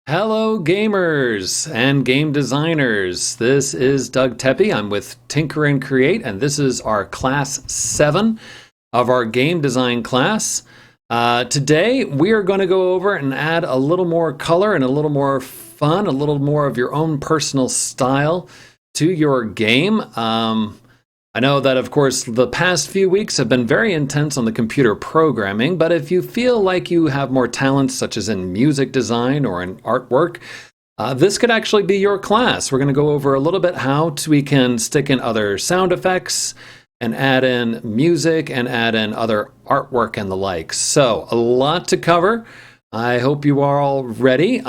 Hello, gamers and game designers. This is Doug Tepe. I'm with Tinker and Create, and this is our Class 7 of our game design class. Today, we are going to go over and add a little more color and a little more fun, a little more of your own personal style to your game. I know that, of course, the past few weeks have been very intense on the computer programming, but if you feel like you have more talents, such as in music design or in artwork, this could actually be your class. We're going to go over a little bit how we can stick in other sound effects and add in music and add in other artwork and the like. So, a lot to cover. I hope you are all ready.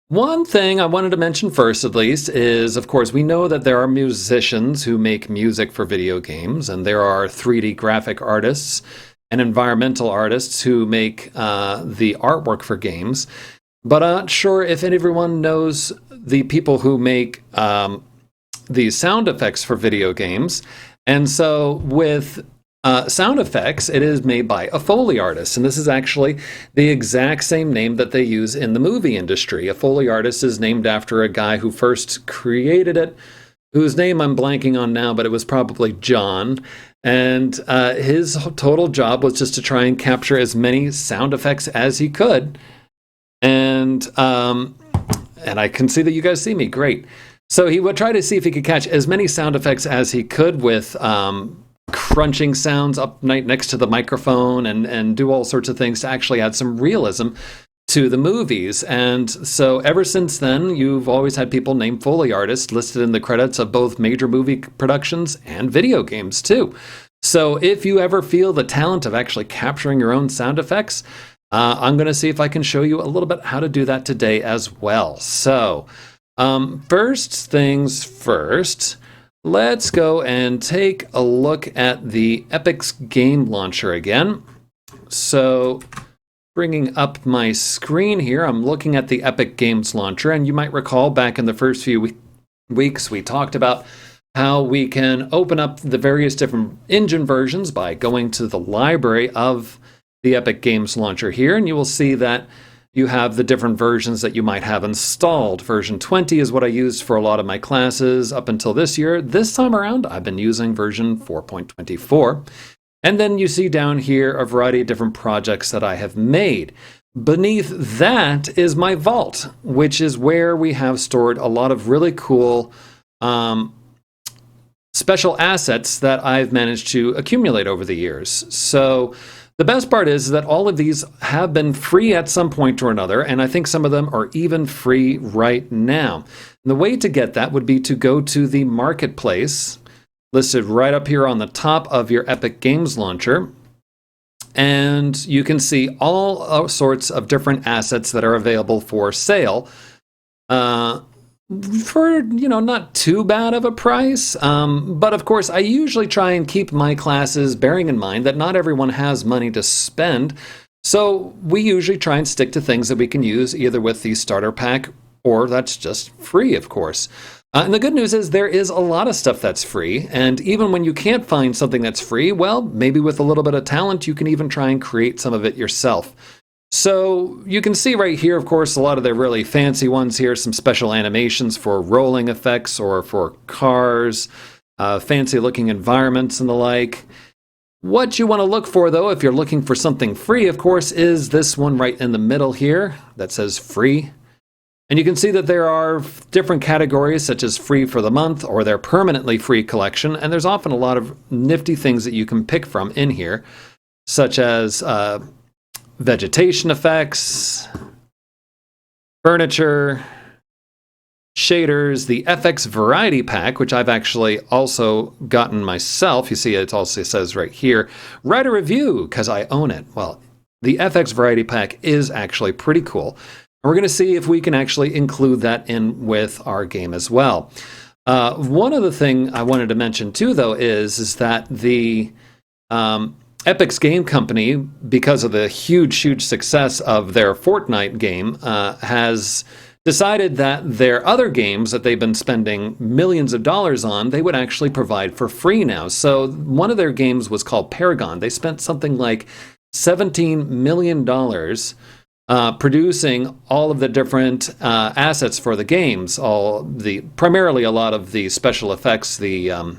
One thing I wanted to mention first, at least, is, of course, we know that there are musicians who make music for video games, and there are 3D graphic artists and environmental artists who make the artwork for games. But I'm not sure if everyone knows the people who make the sound effects for video games. And so with sound effects, it is made by a Foley artist, and this is actually the exact same name that they use in the movie industry. A Foley artist is named after a guy who first created it, whose name I'm blanking on now, but it was probably John. And his total job was just to try and capture as many sound effects as he could. And I can see that you guys see me. Great. So he would try to see if he could catch as many sound effects as he could with crunching sounds up next to the microphone and do all sorts of things to actually add some realism to the movies. And so ever since then, you've always had people named Foley artists listed in the credits of both major movie productions and video games too. So if you ever feel the talent of actually capturing your own sound effects, I'm going to see if I can show you a little bit how to do that today as well. So first things first, let's go and take a look at the Epic's game launcher again. So bringing up my screen here, I'm looking at the Epic Games launcher, and you might recall back in the first few weeks we talked about how we can open up the various different engine versions by going to the library of the Epic Games launcher here, and you will see that you have the different versions that you might have installed. Version 20 is what I used for a lot of my classes up until this year. This time around, I've been using version 4.24. And then you see down here a variety of different projects that I have made. Beneath that is my vault, which is where we have stored a lot of really cool special assets that I've managed to accumulate over the years. So the best part is that all of these have been free at some point or another, and I think some of them are even free right now. And the way to get that would be to go to the marketplace, listed right up here on the top of your Epic Games launcher, and you can see all sorts of different assets that are available for sale. For, not too bad of a price. But of course, I usually try and keep my classes bearing in mind that not everyone has money to spend. So we usually try and stick to things that we can use either with the starter pack or that's just free, of course. And the good news is there is a lot of stuff that's free. And even when you can't find something that's free, well, maybe with a little bit of talent, you can even try and create some of it yourself. So you can see right here, of course, a lot of the really fancy ones here, some special animations for rolling effects or for cars, fancy looking environments and the like. What you want to look for, though, if you're looking for something free, of course, is this one right in the middle here that says free. And you can see that there are different categories such as free for the month or their permanently free collection. And there's often a lot of nifty things that you can pick from in here, such as vegetation effects, furniture, shaders, the FX Variety Pack, which I've actually also gotten myself. You see it also says right here, write a review because I own it. Well, the FX Variety Pack is actually pretty cool. And we're going to see if we can actually include that in with our game as well. One other thing I wanted to mention too, though, is that the Epic's game company, because of the huge success of their Fortnite game, has decided that their other games that they've been spending millions of dollars on, they would actually provide for free now. So one of their games was called Paragon. They spent something like $17 million producing all of the different assets for the games, primarily a lot of the special effects, the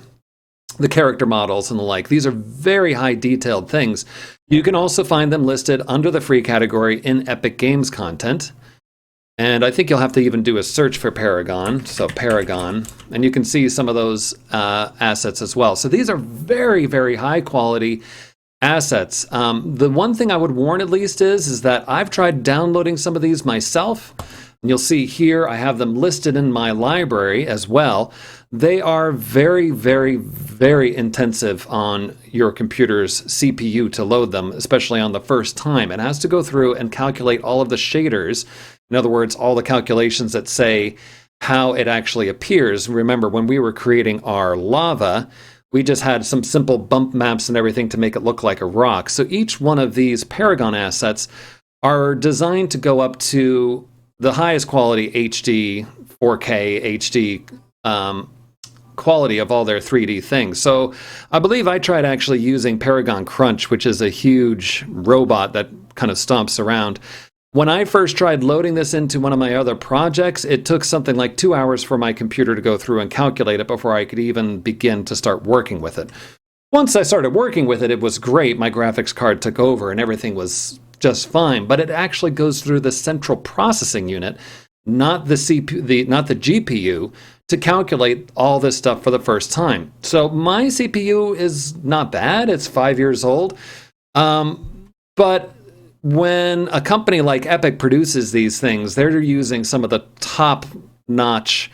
character models and the like. These are very high detailed things. You can also find them listed under the free category in Epic Games content. And I think you'll have to even do a search for Paragon. So Paragon, and you can see some of those assets as well. So these are very, very high quality assets. The one thing I would warn at least is that I've tried downloading some of these myself. And you'll see here I have them listed in my library as well. They are very, very, very intensive on your computer's CPU to load them, especially on the first time. It has to go through and calculate all of the shaders. In other words, all the calculations that say how it actually appears. Remember, when we were creating our lava, we just had some simple bump maps and everything to make it look like a rock. So each one of these Paragon assets are designed to go up to the highest quality HD, 4K, HD quality of all their 3D things. So I believe I tried actually using Paragon Crunch, which is a huge robot that kind of stomps around. When I first tried loading this into one of my other projects, it took something like 2 hours for my computer to go through and calculate it before I could even begin to start working with it. Once I started working with it, it was great. My graphics card took over and everything was just fine, but it actually goes through the central processing unit, not the CPU, not the GPU, to calculate all this stuff for the first time. So my CPU is not bad. It's 5 years old. But when a company like Epic produces these things, they're using some of the top-notch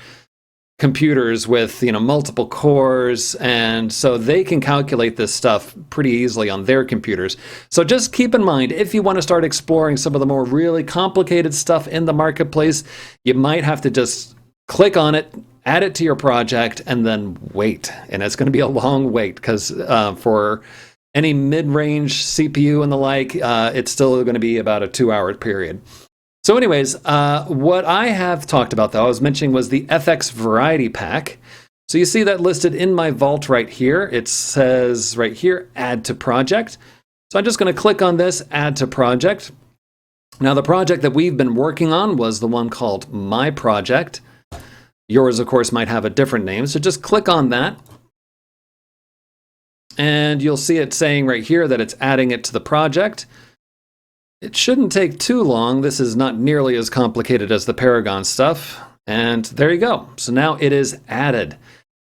computers with, multiple cores, and so they can calculate this stuff pretty easily on their computers. So just keep in mind, if you want to start exploring some of the more really complicated stuff in the marketplace, you might have to just click on it, add it to your project, and then wait. And it's going to be a long wait, because for any mid-range CPU and the like, it's still going to be about a 2-hour period. So anyways, what I have talked about, though, I was mentioning was the FX Variety Pack. So you see that listed in my vault right here. It says right here, Add to Project. So I'm just going to click on this, Add to Project. Now, the project that we've been working on was the one called My Project. Yours, of course, might have a different name. So just click on that. And you'll see it saying right here that it's adding it to the project. It shouldn't take too long. This is not nearly as complicated as the Paragon stuff. And there you go. So now it is added.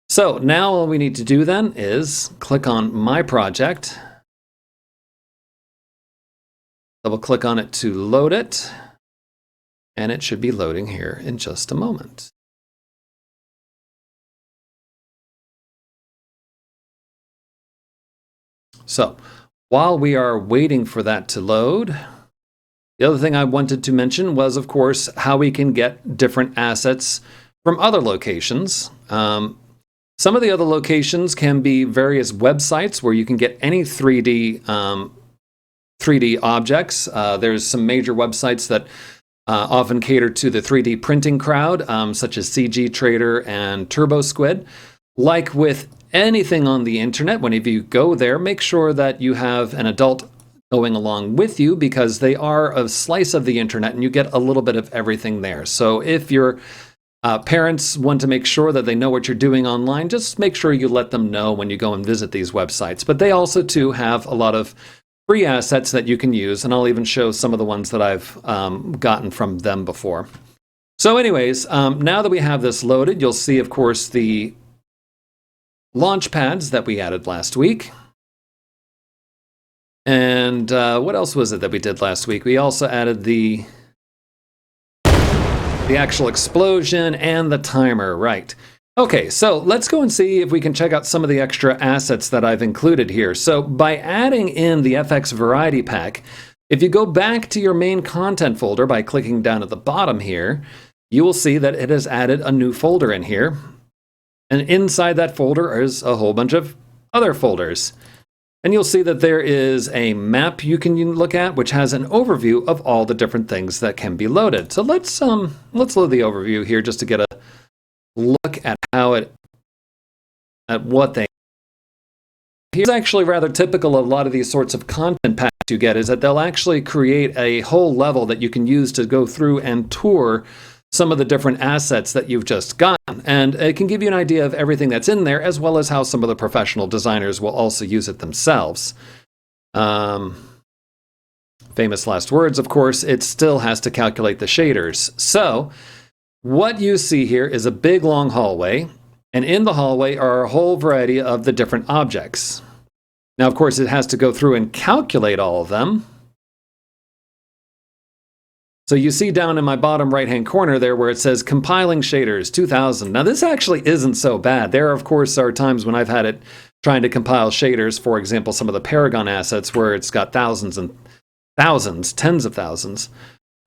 So now all we need to do then is click on My Project. Double click on it to load it. And it should be loading here in just a moment. So while we are waiting for that to load, the other thing I wanted to mention was, of course, how we can get different assets from other locations. Some of the other locations can be various websites where you can get any 3D objects. There's some major websites that often cater to the 3D printing crowd, such as CG Trader and TurboSquid. Like with anything on the internet, whenever you go there, make sure that you have an adult going along with you, because they are a slice of the internet and you get a little bit of everything there. So if your parents want to make sure that they know what you're doing online, just make sure you let them know when you go and visit these websites. But they also, too, have a lot of free assets that you can use, and I'll even show some of the ones that I've gotten from them before. So anyways, now that we have this loaded, you'll see, of course, the launch pads that we added last week. And what else was it that we did last week? We also added the actual explosion and the timer, right. Okay, so let's go and see if we can check out some of the extra assets that I've included here. So by adding in the FX Variety Pack, if you go back to your main content folder by clicking down at the bottom here, you will see that it has added a new folder in here. And inside that folder is a whole bunch of other folders. And you'll see that there is a map you can look at, which has an overview of all the different things that can be loaded. So let's load the overview here just to get a look at what they. Here's actually rather typical of a lot of these sorts of content packs you get is that they'll actually create a whole level that you can use to go through and tour some of the different assets that you've just gotten. And it can give you an idea of everything that's in there, as well as how some of the professional designers will also use it themselves. Famous last words, of course, it still has to calculate the shaders. So what you see here is a big long hallway, and in the hallway are a whole variety of the different objects. Now, of course, it has to go through and calculate all of them. So you see down in my bottom right-hand corner there where it says compiling shaders 2000. Now this actually isn't so bad. There, of course, are times when I've had it trying to compile shaders, for example, some of the Paragon assets where it's got thousands and thousands, tens of thousands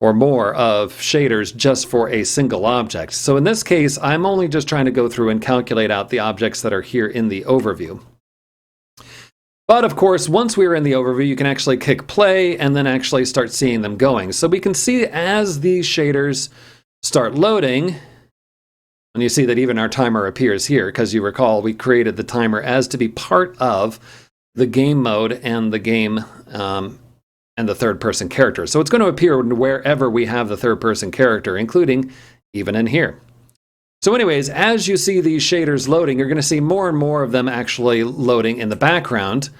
or more of shaders just for a single object. So in this case, I'm only just trying to go through and calculate out the objects that are here in the overview. But of course, once we're in the overview, you can actually click play and then actually start seeing them going. So we can see as these shaders start loading, and you see that even our timer appears here, because you recall we created the timer as to be part of the game mode and the game and the third-person character. So it's going to appear wherever we have the third-person character, including even in here. So anyways, as you see these shaders loading, you're going to see more and more of them actually loading in the background.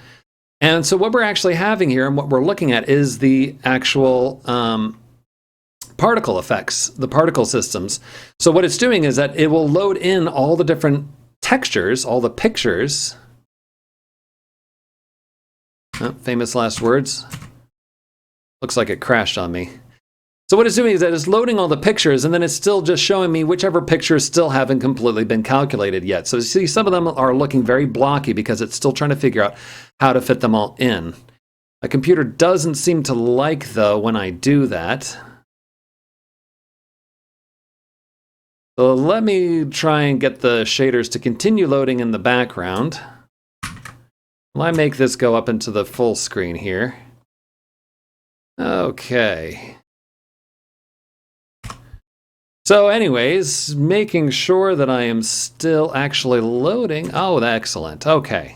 And so what we're actually having here and what we're looking at is the actual particle effects, the particle systems. So what it's doing is that it will load in all the different textures, all the pictures. Oh, famous last words. Looks like it crashed on me. So what it's doing is that it's loading all the pictures, and then it's still just showing me whichever pictures still haven't completely been calculated yet. So you see some of them are looking very blocky because it's still trying to figure out how to fit them all in. My computer doesn't seem to like, though, when I do that. So let me try and get the shaders to continue loading in the background. Will I make this go up into the full screen here? Okay. So anyways, making sure that I am still actually loading. Oh, excellent. Okay.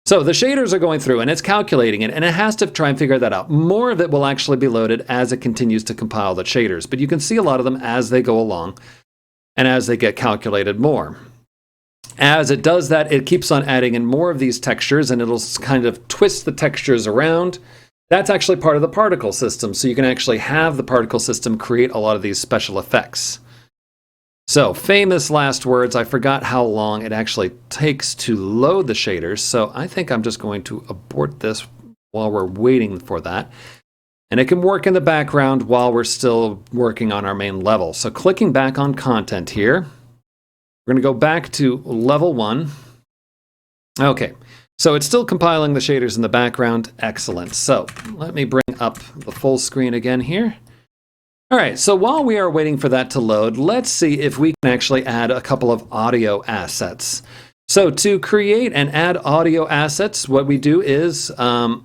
So the shaders are going through and it's calculating it, and it has to try and figure that out. More of it will actually be loaded as it continues to compile the shaders, but you can see a lot of them as they go along and as they get calculated more. As it does that, it keeps on adding in more of these textures, and it'll kind of twist the textures around. That's actually part of the particle system, so you can actually have the particle system create a lot of these special effects. So, famous last words. I forgot how long it actually takes to load the shaders, so I think I'm just going to abort this while we're waiting for that. And it can work in the background while we're still working on our main level. So clicking back on content here, we're going to go back to level 1. Okay. So it's still compiling the shaders in the background. Excellent. So let me bring up the full screen again here. All right, so while we are waiting for that to load, let's see if we can actually add a couple of audio assets. So to create and add audio assets, what we do is, well,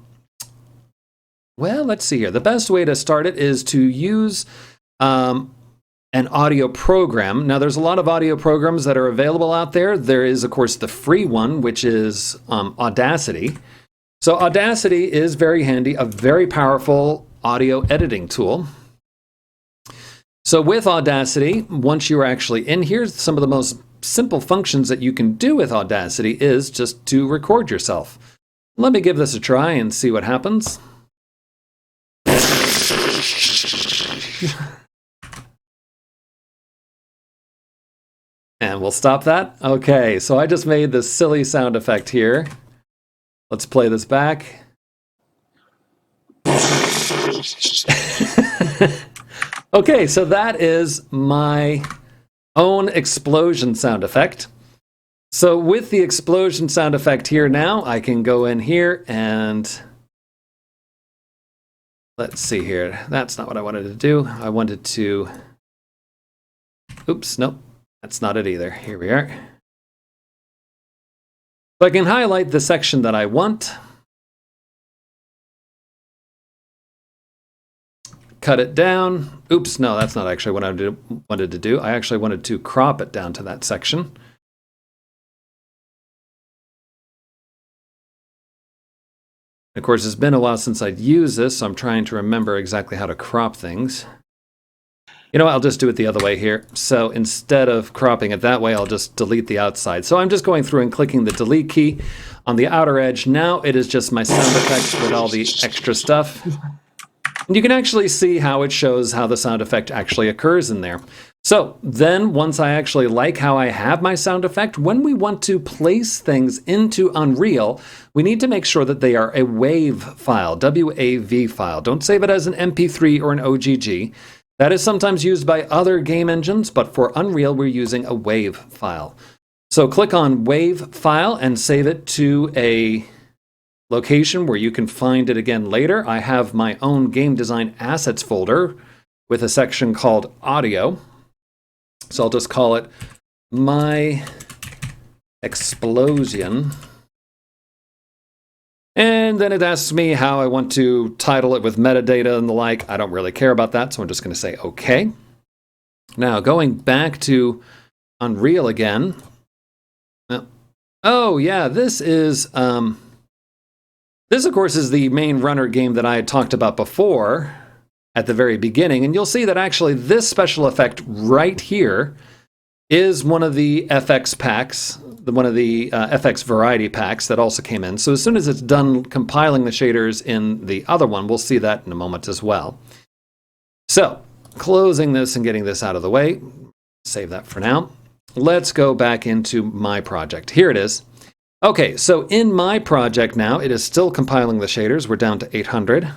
let's see here. The best way to start it is to use an audio program. Now, there's a lot of audio programs that are available out there. There is, of course, the free one, which is Audacity. So Audacity is very handy, a very powerful audio editing tool. So with Audacity, once you're actually in here, some of the most simple functions that you can do with Audacity is just to record yourself. Let me give this a try and see what happens. And we'll stop that. Okay, so I just made this silly sound effect here. Let's play this back. Okay, so that is my own explosion sound effect. So with the explosion sound effect here now, I can go in here and let's see here. That's not what I wanted to do. I wanted to, oops, nope. That's not it either. Here we are. So I can highlight the section that I want. Cut it down. Oops, no, that's not actually what I wanted to do. I actually wanted to crop it down to that section. Of course, it's been a while since I'd used this, so I'm trying to remember exactly how to crop things. You know what, I'll just do it the other way here. So instead of cropping it that way, I'll just delete the outside. So I'm just going through and clicking the delete key on the outer edge. Now it is just my sound effects with all the extra stuff. And you can actually see how it shows how the sound effect actually occurs in there. So then once I actually like how I have my sound effect, when we want to place things into Unreal, we need to make sure that they are a WAV file, W-A-V file. Don't save it as an MP3 or an OGG. That is sometimes used by other game engines, but for Unreal, we're using a WAV file. So click on WAV file and save it to a location where you can find it again later. I have my own game design assets folder with a section called audio. So I'll just call it My Explosion. And then it asks me how I want to title it with metadata and the like. I don't really care about that, so I'm just going to say OK. Now, going back to Unreal again. Oh, yeah, this is... This, of course, is the main runner game that I had talked about before at the very beginning. And you'll see that actually this special effect right here is one of the FX packs, one of the FX variety packs that also came in. So as soon as it's done compiling the shaders in the other one, we'll see that in a moment as well. So closing this and getting this out of the way, save that for now. Let's go back into my project. Here it is. Okay, so in my project now, it is still compiling the shaders. We're down to 800.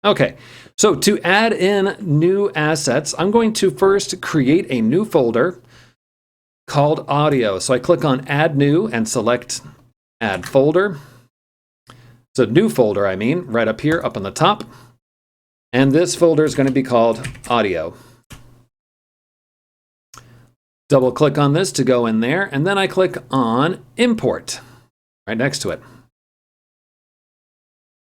Okay, so to add in new assets, I'm going to first create a new folder called audio. So I click on add new and select add folder. So new folder, I mean, right up here, up on the top. And this folder is going to be called audio. Double click on this to go in there, and then I click on import right next to it.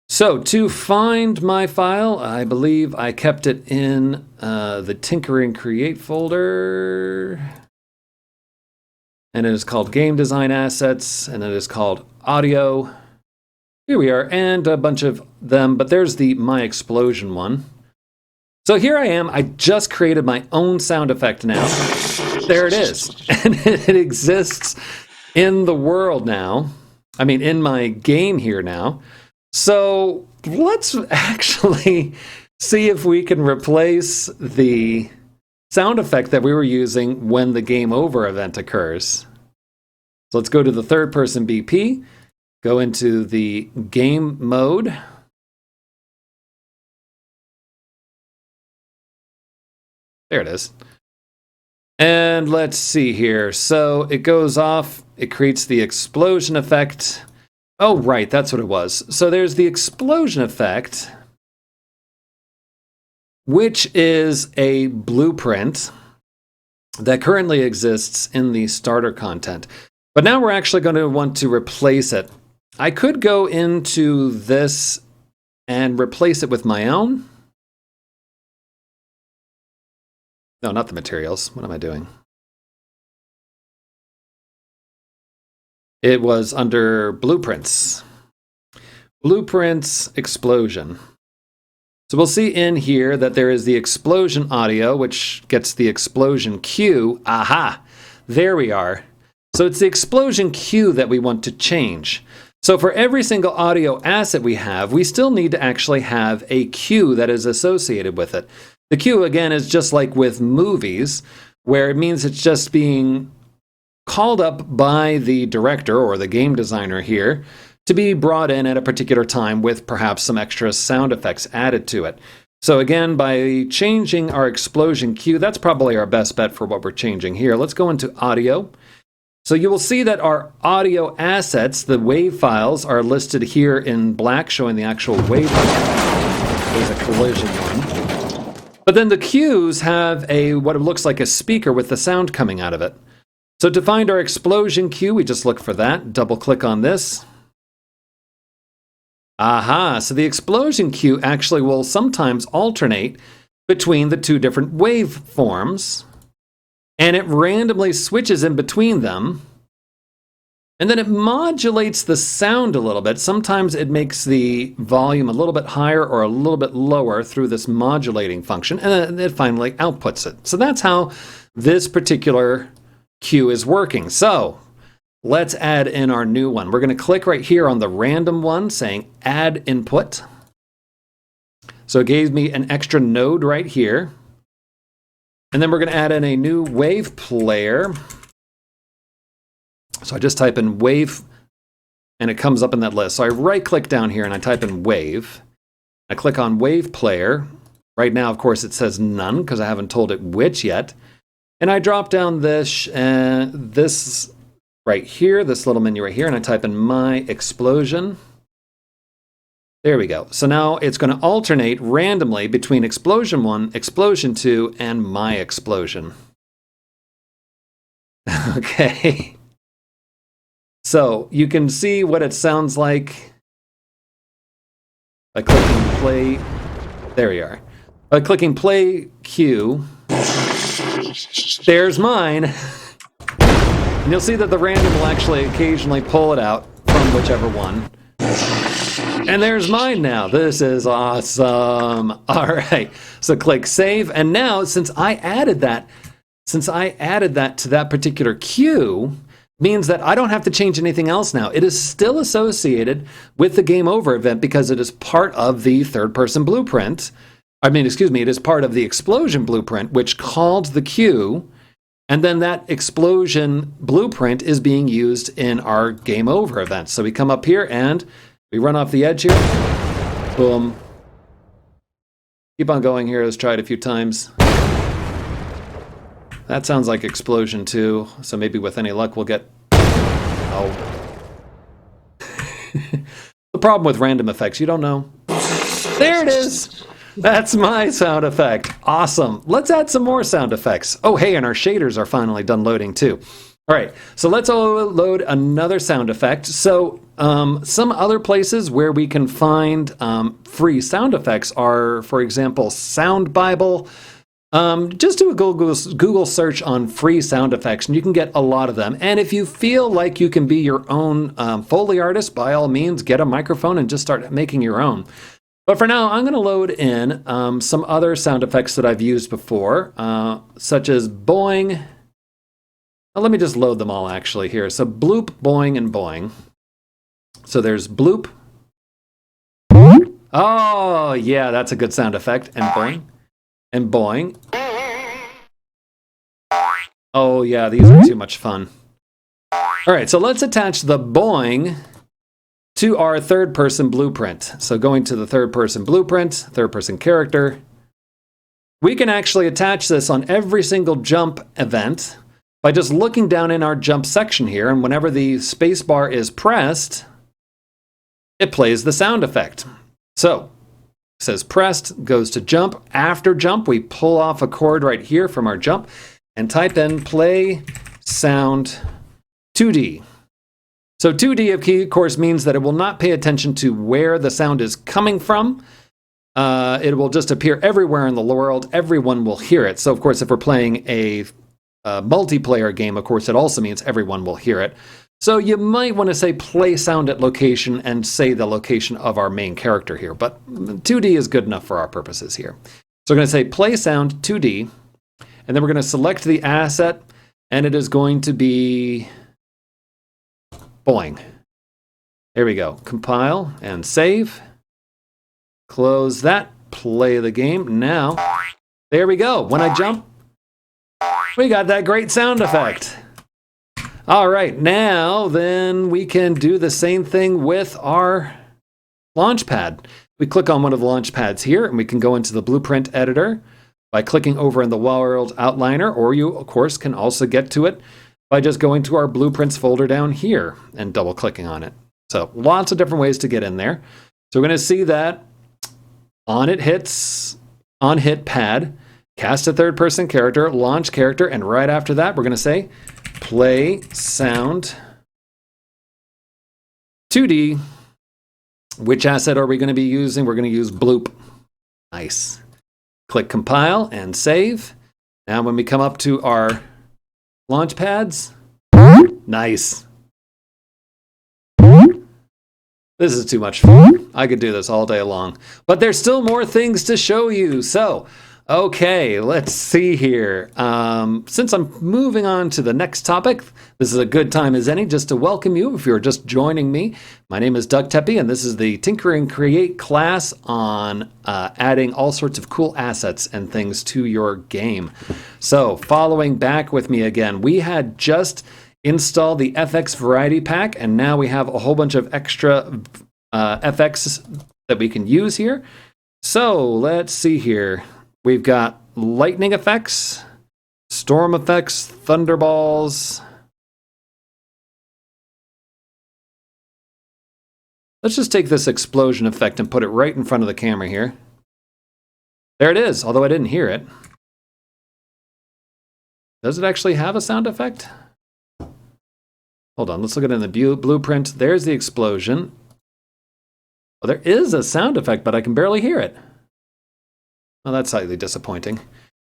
So to find my file, I believe I kept it in the Tinker and Create folder. And it is called Game Design Assets, and it is called Audio. Here we are, and a bunch of them, but there's the My Explosion one. So here I am, I just created my own sound effect now. There it is, and it exists in the world now. I mean, in my game here now. So let's actually see if we can replace the sound effect that we were using when the game over event occurs. So let's go to the third person BP, go into the game mode. There it is. And let's see here. So it goes off, it creates the explosion effect. Oh, right, that's what it was. So there's the explosion effect, which is a blueprint that currently exists in the starter content. But now we're actually going to want to replace it. I could go into this and replace it with my own. No, not the materials. What am I doing? It was under Blueprints. Blueprints Explosion. So we'll see in here that there is the explosion audio, which gets the explosion cue. Aha! There we are. So it's the explosion cue that we want to change. So for every single audio asset we have, we still need to actually have a cue that is associated with it. The cue, again, is just like with movies, where it means it's just being called up by the director or the game designer here to be brought in at a particular time with perhaps some extra sound effects added to it. So again, by changing our explosion cue, that's probably our best bet for what we're changing here. Let's go into audio. So you will see that our audio assets, the WAV files, are listed here in black, showing the actual WAV file. There's a collision one. But then the cues have what it looks like a speaker with the sound coming out of it. So to find our explosion cue, we just look for that, double click on this. Aha, so the explosion cue actually will sometimes alternate between the two different waveforms, and it randomly switches in between them And then it modulates the sound a little bit. Sometimes it makes the volume a little bit higher or a little bit lower through this modulating function, and then it finally outputs it. So that's how this particular cue is working. So let's add in our new one. We're going to click right here on the random one saying add input. So it gave me an extra node right here. And then we're going to add in a new wave player. So I just type in wave and it comes up in that list. So I right click down here and I type in wave. I click on wave player. Right now, of course, it says none because I haven't told it which yet. And I drop down this right here, this little menu right here, and I type in my explosion. There we go. So now it's going to alternate randomly between explosion 1, explosion 2, and my explosion. Okay. So you can see what it sounds like by clicking play. There you are. By clicking play cue, there's mine. And you'll see that the random will actually occasionally pull it out from whichever one. And there's mine now. This is awesome. All right. So click save. And now, since I added that to that particular cue, means that I don't have to change anything else now. It is still associated with the game over event because it is part of the third person blueprint. It is part of the explosion blueprint, which called the cue. And then that explosion blueprint is being used in our game over event. So we come up here and we run off the edge here. Boom. Keep on going here. Let's try it a few times. That sounds like explosion 2. So maybe with any luck we'll get... Oh. The problem with random effects, you don't know. There it is. That's my sound effect. Awesome. Let's add some more sound effects. Oh, hey, and our shaders are finally done loading too. All right, so let's load another sound effect. So some other places where we can find free sound effects are, for example, Sound Bible. Just do a Google search on free sound effects, and you can get a lot of them. And if you feel like you can be your own Foley artist, by all means, get a microphone and just start making your own. But for now, I'm going to load in some other sound effects that I've used before, such as boing. Let me just load them all actually here. So bloop, boing, and boing. So there's bloop. Oh, yeah, that's a good sound effect. And boing. And boing. Oh, yeah, these are too much fun. All right, so let's attach the boing to our third-person blueprint. So going to the third-person blueprint, third-person character, we can actually attach this on every single jump event by just looking down in our jump section here, and whenever the spacebar is pressed, it plays the sound effect. So, it says pressed, goes to jump. After jump, we pull off a chord right here from our jump and type in play sound 2D. So 2D, of course, means that it will not pay attention to where the sound is coming from. It will just appear everywhere in the world. Everyone will hear it. So, of course, if we're playing a multiplayer game, of course, it also means everyone will hear it. So you might want to say play sound at location and say the location of our main character here. But 2D is good enough for our purposes here. So we're going to say play sound 2D. And then we're going to select the asset. And it is going to be... boing. There we go. Compile and save. Close that. Play the game. Now, there we go. When I jump, we got that great sound effect. All right, now then we can do the same thing with our launchpad. We click on one of the launch pads here, and we can go into the blueprint editor by clicking over in the world outliner, or you, of course, can also get to it by just going to our blueprints folder down here and double clicking on it. So lots of different ways to get in there. So we're going to see that on hit pad, cast a third person character, launch character, and right after that we're going to say play sound 2D. Which asset are we going to be using? We're going to use bloop. Nice. Click compile and save. Now when we come up to our launch pads, nice. This is too much fun. I could do this all day long. But there's still more things to show you. So, okay, let's see here. Since I'm moving on to the next topic, this is a good time as any just to welcome you if you're just joining me. My name is Doug Tepe, and this is the Tinker and Create class on adding all sorts of cool assets and things to your game. So, following back with me again, we had just installed the FX Variety Pack, and now we have a whole bunch of extra FX that we can use here. So, let's see here. We've got lightning effects, storm effects, thunderballs. Let's just take this explosion effect and put it right in front of the camera here. There it is, although I didn't hear it. Does it actually have a sound effect? Hold on, let's look at it in the blueprint. There's the explosion. Well, there is a sound effect, but I can barely hear it. Well, that's slightly disappointing.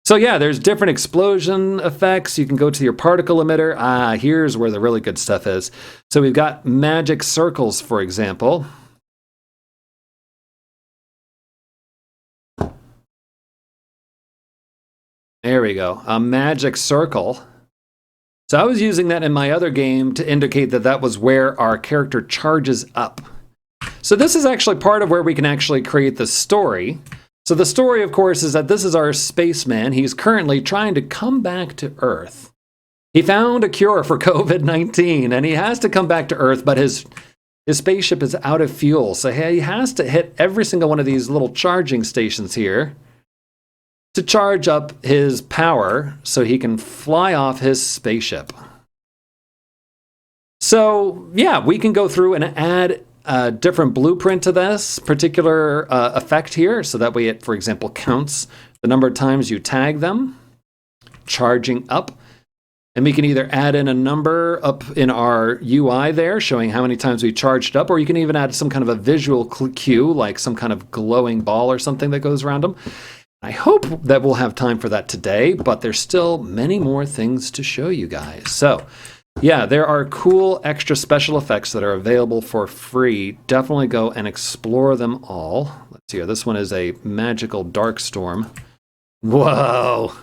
So yeah, there's different explosion effects. You can go to your particle emitter. Here's where the really good stuff is. So we've got magic circles, for example. There we go, a magic circle. So I was using that in my other game to indicate that that was where our character charges up. So this is actually part of where we can actually create the story. So the story, of course, is that this is our spaceman. He's currently trying to come back to Earth. He found a cure for COVID-19, and he has to come back to Earth, but his spaceship is out of fuel. So he has to hit every single one of these little charging stations here to charge up his power so he can fly off his spaceship. So yeah, we can go through and add a different blueprint to this particular effect here, so that way it, for example, counts the number of times you tag them, charging up. And we can either add in a number up in our UI there, showing how many times we charged up, or you can even add some kind of a visual cue, like some kind of glowing ball or something that goes around them. I hope that we'll have time for that today, but there's still many more things to show you guys. So, yeah, there are cool extra special effects that are available for free. Definitely go and explore them all. Let's see here. This one is a magical dark storm. Whoa!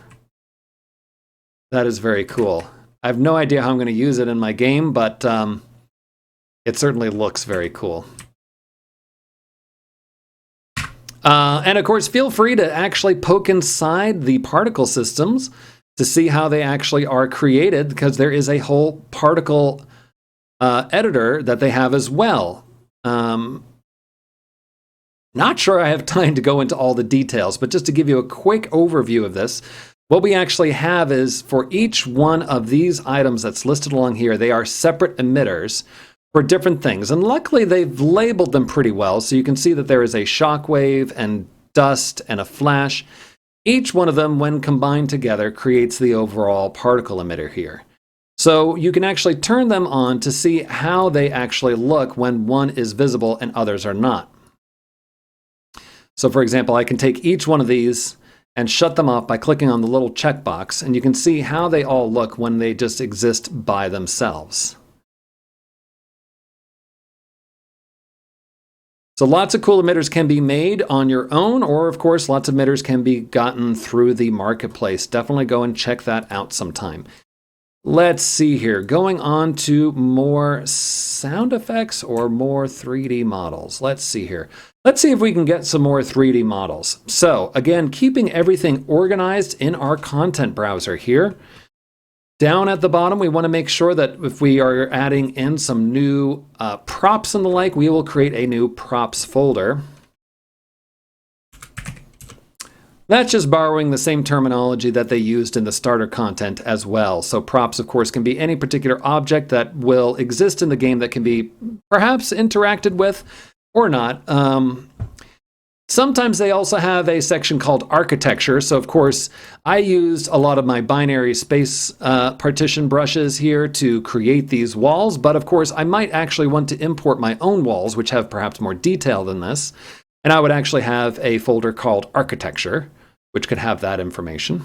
That is very cool. I have no idea how I'm going to use it in my game, but it certainly looks very cool. And of course, feel free to actually poke inside the particle systems to see how they actually are created, because there is a whole particle editor that they have as well. Not sure I have time to go into all the details, but just to give you a quick overview of this, what we actually have is for each one of these items that's listed along here, they are separate emitters for different things. And luckily, they've labeled them pretty well, so you can see that there is a shockwave and dust and a flash. Each one of them, when combined together, creates the overall particle emitter here. So you can actually turn them on to see how they actually look when one is visible and others are not. So for example, I can take each one of these and shut them off by clicking on the little checkbox, and you can see how they all look when they just exist by themselves. So lots of cool emitters can be made on your own, or of course, lots of emitters can be gotten through the marketplace. Definitely go and check that out sometime. Let's see here, going on to more sound effects or more 3D models. Let's see here. Let's see if we can get some more 3D models. So again, keeping everything organized in our content browser here. Down at the bottom, we want to make sure that if we are adding in some new props and the like, we will create a new props folder. That's just borrowing the same terminology that they used in the starter content as well. So props, of course, can be any particular object that will exist in the game that can be perhaps interacted with or not. Sometimes they also have a section called architecture. So of course, I used a lot of my binary space partition brushes here to create these walls. But of course, I might actually want to import my own walls, which have perhaps more detail than this. And I would actually have a folder called architecture, which could have that information.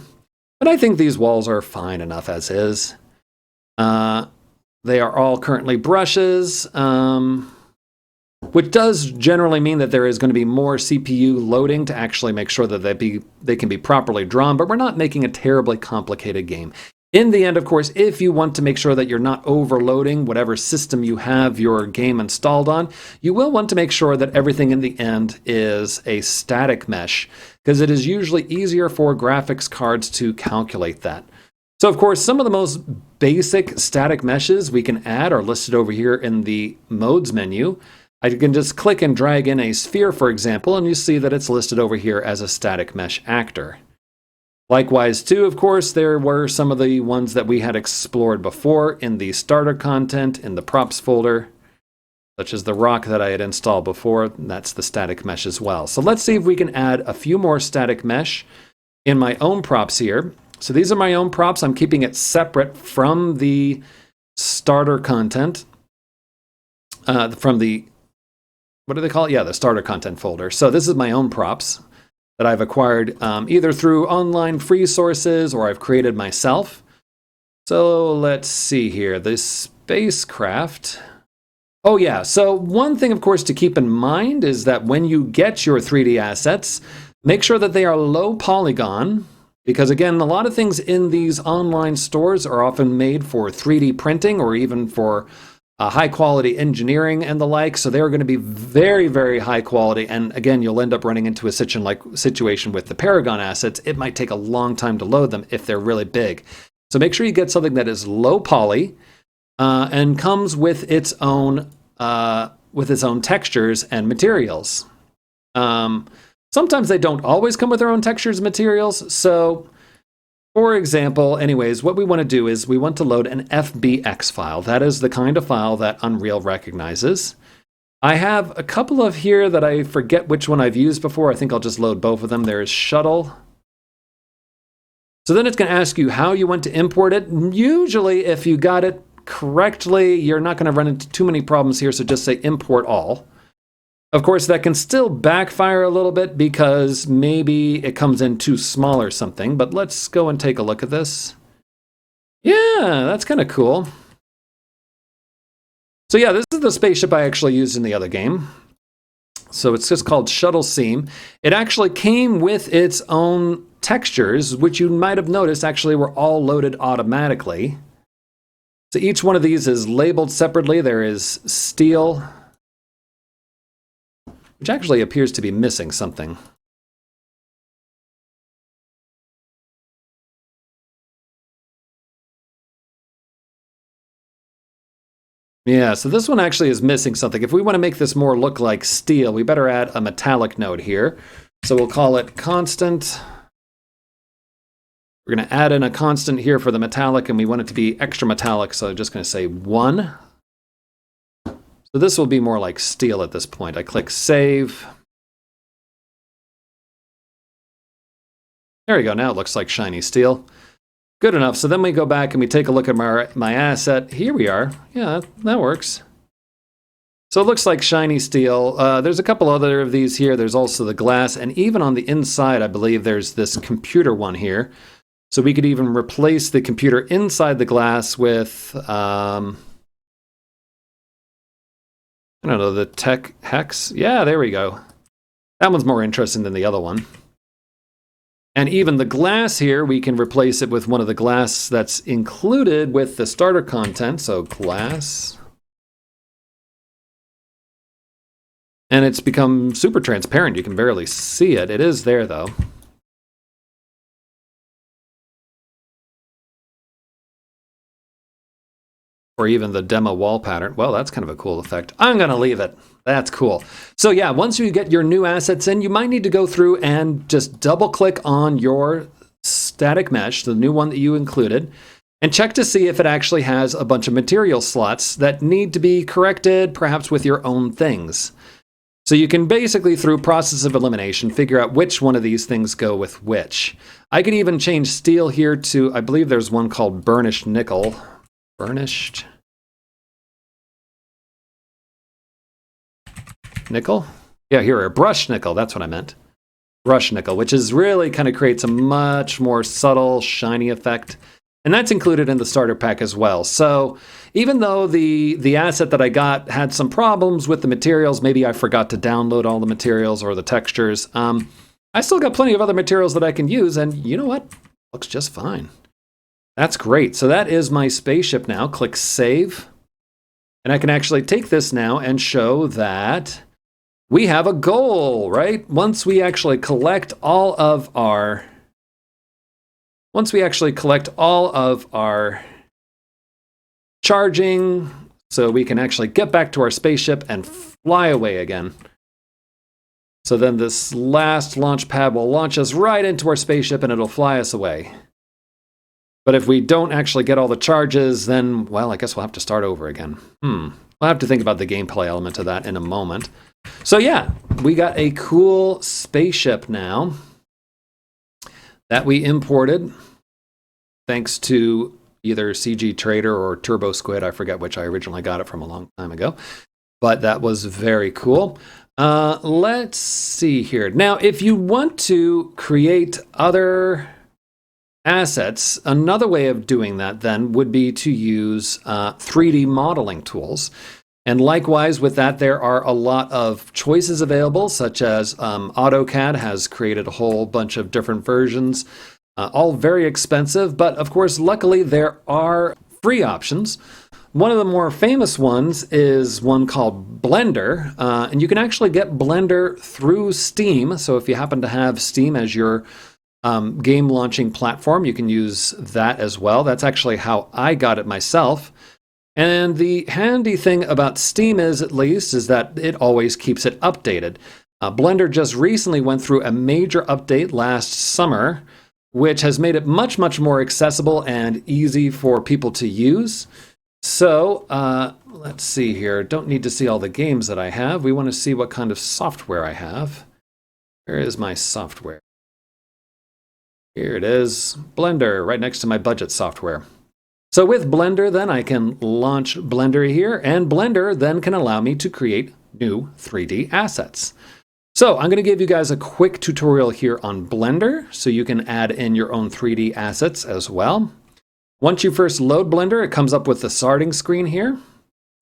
But I think these walls are fine enough as is. They are all currently brushes. which does generally mean that there is going to be more CPU loading to actually make sure that they can be properly drawn, but we're not making a terribly complicated game. In the end, of course, if you want to make sure that you're not overloading whatever system you have your game installed on, you will want to make sure that everything in the end is a static mesh, because it is usually easier for graphics cards to calculate that. So, of course, some of the most basic static meshes we can add are listed over here in the Modes menu. I can just click and drag in a sphere, for example, and you see that it's listed over here as a static mesh actor. Likewise, too, of course, there were some of the ones that we had explored before in the starter content, in the props folder, such as the rock that I had installed before. That's the static mesh as well. So let's see if we can add a few more static mesh in my own props here. So these are my own props. I'm keeping it separate from the starter content, from the, what do they call it? Yeah, the starter content folder. So this is my own props that I've acquired either through online free sources or I've created myself. So let's see here, this spacecraft. Oh yeah, so one thing, of course, to keep in mind is that when you get your 3D assets, make sure that they are low polygon, because again, a lot of things in these online stores are often made for 3D printing or even for high quality engineering and the like, so they're going to be very, very high quality. And again, you'll end up running into a situation with the Paragon assets. It might take a long time to load them if they're really big. So make sure you get something that is low poly and comes with its own textures and materials. Sometimes they don't always come with their own textures and materials. So, for example, anyways, what we want to do is we want to load an FBX file. That is the kind of file that Unreal recognizes. I have a couple of here that I forget which one I've used before. I think I'll just load both of them. There's shuttle. So then it's going to ask you how you want to import it. Usually, if you got it correctly, you're not going to run into too many problems here, so just say import all. Of course, that can still backfire a little bit because maybe it comes in too small or something, but let's go and take a look at this. Yeah, that's kind of cool. So yeah, this is the spaceship I actually used in the other game. So it's just called Shuttle Seam. It actually came with its own textures, which you might have noticed actually were all loaded automatically. So each one of these is labeled separately. There is steel, which actually appears to be missing something. Yeah, so this one actually is missing something. If we want to make this more look like steel, we better add a metallic node here. So we'll call it constant. We're going to add in a constant here for the metallic, and we want it to be extra metallic, so I'm just going to say 1. So this will be more like steel at this point. I click save. There we go, now it looks like shiny steel. Good enough, so then we go back and we take a look at my asset. Here we are, yeah, that works. So it looks like shiny steel. There's a couple other of these here. There's also the glass, and even on the inside, I believe there's this computer one here. So we could even replace the computer inside the glass with, I don't know, the tech hex? Yeah, there we go. That one's more interesting than the other one. And even the glass here, we can replace it with one of the glass that's included with the starter content. So glass. And it's become super transparent. You can barely see it. It is there, though. Or even the demo wall pattern. Well, that's kind of a cool effect. I'm going to leave it. That's cool. So yeah, once you get your new assets in, you might need to go through and just double click on your static mesh, the new one that you included, and check to see if it actually has a bunch of material slots that need to be corrected, perhaps with your own things. So you can basically, through process of elimination, figure out which one of these things go with which. I could even change steel here to, I believe there's one called burnished nickel. Burnished nickel? Yeah, here, brushed nickel, that's what I meant. Brushed nickel, which is really kind of creates a much more subtle, shiny effect. And And that's included in the starter pack as well. So even though the asset that I got had some problems with the materials, maybe I forgot to download all the materials or the textures, I still got plenty of other materials that I can use, and you know what? Looks just fine. That's great. So that is my spaceship now. Click Save. And I can actually take this now and show that we have a goal, right? Once we actually collect all of our charging, so we can actually get back to our spaceship and fly away again. So then this last launch pad will launch us right into our spaceship and it'll fly us away. But if we don't actually get all the charges, then, well, I guess we'll have to start over again. We'll have to think about the gameplay element of that in a moment. So yeah, we got a cool spaceship now that we imported thanks to either CG Trader or Turbo Squid. I forget which. I originally got it from a long time ago. But that was very cool. Let's see here. Now, if you want to create other assets, another way of doing that then would be to use 3D modeling tools. And likewise with that, there are a lot of choices available, such as AutoCAD has created a whole bunch of different versions, all very expensive, but of course, luckily there are free options. One of the more famous ones is one called Blender, and you can actually get Blender through Steam. So if you happen to have Steam as your game launching platform, you can use that as well. That's actually how I got it myself. And the handy thing about Steam is that it always keeps it updated. Blender just recently went through a major update last summer, which has made it much, much more accessible and easy for people to use. So let's see here. Don't need to see all the games that I have. We want to see what kind of software I have. Where is my software? Here it is, Blender, right next to my budget software. So with Blender, then I can launch Blender here, and Blender then can allow me to create new 3D assets. So I'm going to give you guys a quick tutorial here on Blender, so you can add in your own 3D assets as well. Once you first load Blender, it comes up with the starting screen here,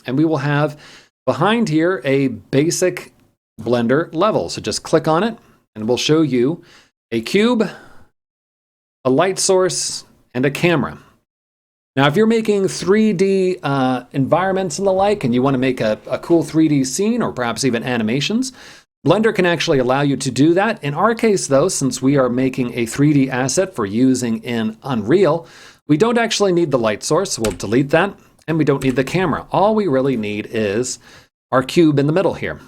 and we will have behind here a basic Blender level. So just click on it, and we'll show you a cube, a light source, and a camera. Now, if you're making 3D environments and the like, and you want to make a cool 3D scene, or perhaps even animations, Blender can actually allow you to do that. In our case, though, since we are making a 3D asset for using in Unreal, we don't actually need the light source, so we'll delete that, and we don't need the camera. All we really need is our cube in the middle here.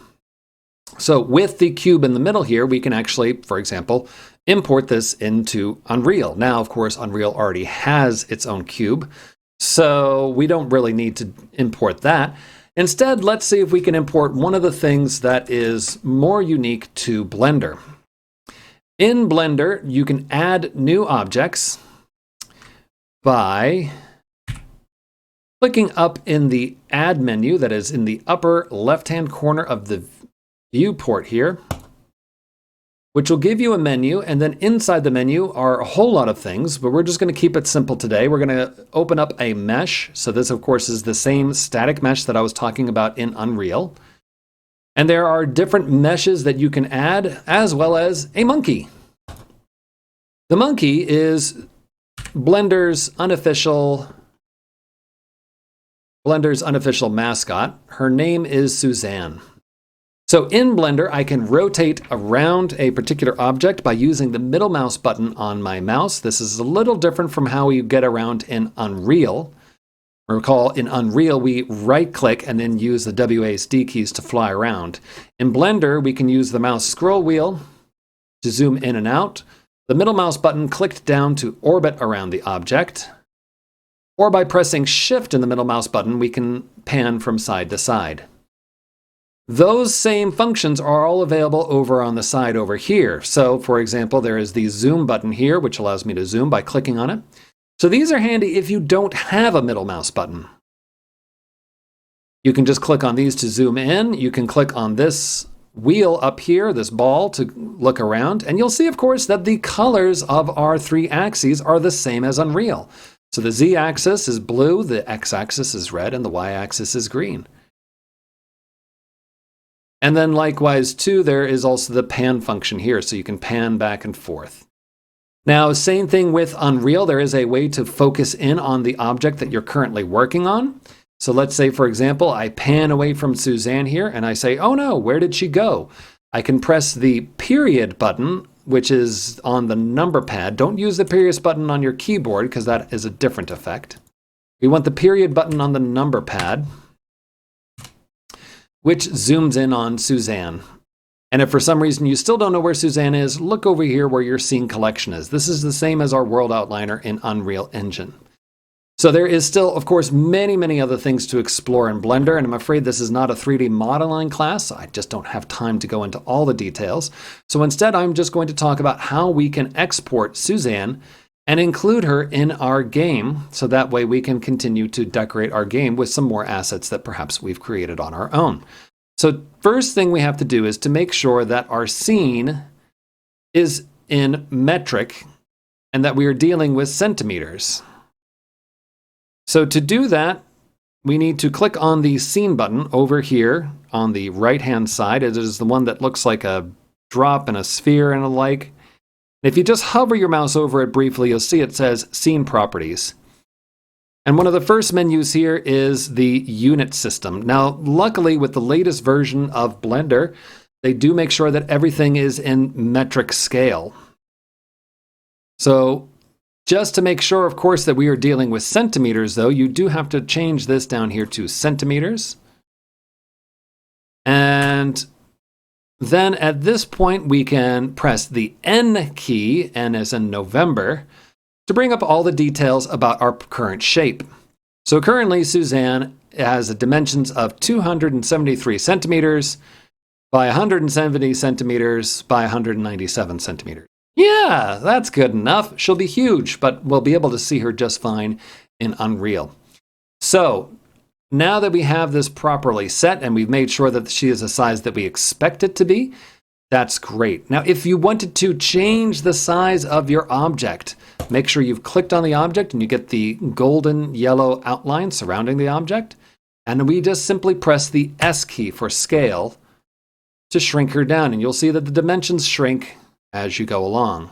So with the cube in the middle here, we can actually, for example, import this into Unreal. Now, of course, Unreal already has its own cube, so we don't really need to import that. Instead, let's see if we can import one of the things that is more unique to Blender. In Blender, you can add new objects by clicking up in the Add menu that is in the upper left-hand corner of the viewport here, which will give you a menu, and then inside the menu are a whole lot of things, but we're just going to keep it simple today. We're going to open up a mesh. So this, of course, is the same static mesh that I was talking about in Unreal. And there are different meshes that you can add, as well as a monkey. The monkey is Blender's unofficial mascot. Her name is Suzanne. So in Blender, I can rotate around a particular object by using the middle mouse button on my mouse. This is a little different from how you get around in Unreal. Recall, in Unreal, we right-click and then use the WASD keys to fly around. In Blender, we can use the mouse scroll wheel to zoom in and out, the middle mouse button clicked down to orbit around the object, or by pressing Shift in the middle mouse button, we can pan from side to side. Those same functions are all available over on the side over here. So, for example, there is the zoom button here, which allows me to zoom by clicking on it. So these are handy if you don't have a middle mouse button. You can just click on these to zoom in. You can click on this wheel up here, this ball, to look around. And you'll see, of course, that the colors of our three axes are the same as Unreal. So the z-axis is blue, the x-axis is red, and the y-axis is green. And then likewise, too, there is also the pan function here, so you can pan back and forth. Now, same thing with Unreal. There is a way to focus in on the object that you're currently working on. So let's say, for example, I pan away from Suzanne here, and I say, oh no, where did she go? I can press the period button, which is on the number pad. Don't use the period button on your keyboard, because that is a different effect. We want the period button on the number pad, which zooms in on Suzanne. And if for some reason you still don't know where Suzanne is, look over here where your scene collection is. This is the same as our world outliner in Unreal Engine. So there is still, of course, many other things to explore in Blender, and I'm afraid this is not a 3D modeling class. So I just don't have time to go into all the details. So instead, I'm just going to talk about how we can export Suzanne and include her in our game, so that way we can continue to decorate our game with some more assets that perhaps we've created on our own. So first thing we have to do is to make sure that our scene is in metric and that we are dealing with centimeters. So to do that, we need to click on the scene button over here on the right-hand side. It is the one that looks like a drop and a sphere and the like. If you just hover your mouse over it briefly, you'll see it says Scene Properties. And one of the first menus here is the unit system. Now, luckily, with the latest version of Blender, they do make sure that everything is in metric scale. So just to make sure, of course, that we are dealing with centimeters, though, you do have to change this down here to centimeters. And then at this point, we can press the N key, N as in November, to bring up all the details about our current shape. So currently, Suzanne has dimensions of 273 centimeters by 170 centimeters by 197 centimeters. Yeah, that's good enough. She'll be huge, but we'll be able to see her just fine in Unreal. So now that we have this properly set and we've made sure that she is the size that we expect it to be, that's great. Now, if you wanted to change the size of your object, make sure you've clicked on the object and you get the golden yellow outline surrounding the object. And we just simply press the S key for scale to shrink her down. And you'll see that the dimensions shrink as you go along.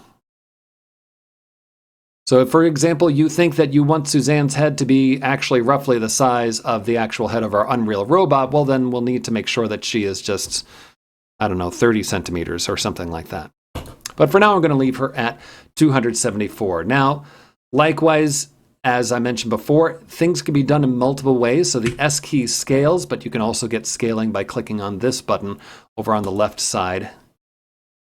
So if, for example, you think that you want Suzanne's head to be actually roughly the size of the actual head of our Unreal robot, well, then we'll need to make sure that she is just, 30 centimeters or something like that. But for now, I'm going to leave her at 274. Now, likewise, as I mentioned before, things can be done in multiple ways. So the S key scales, but you can also get scaling by clicking on this button over on the left side.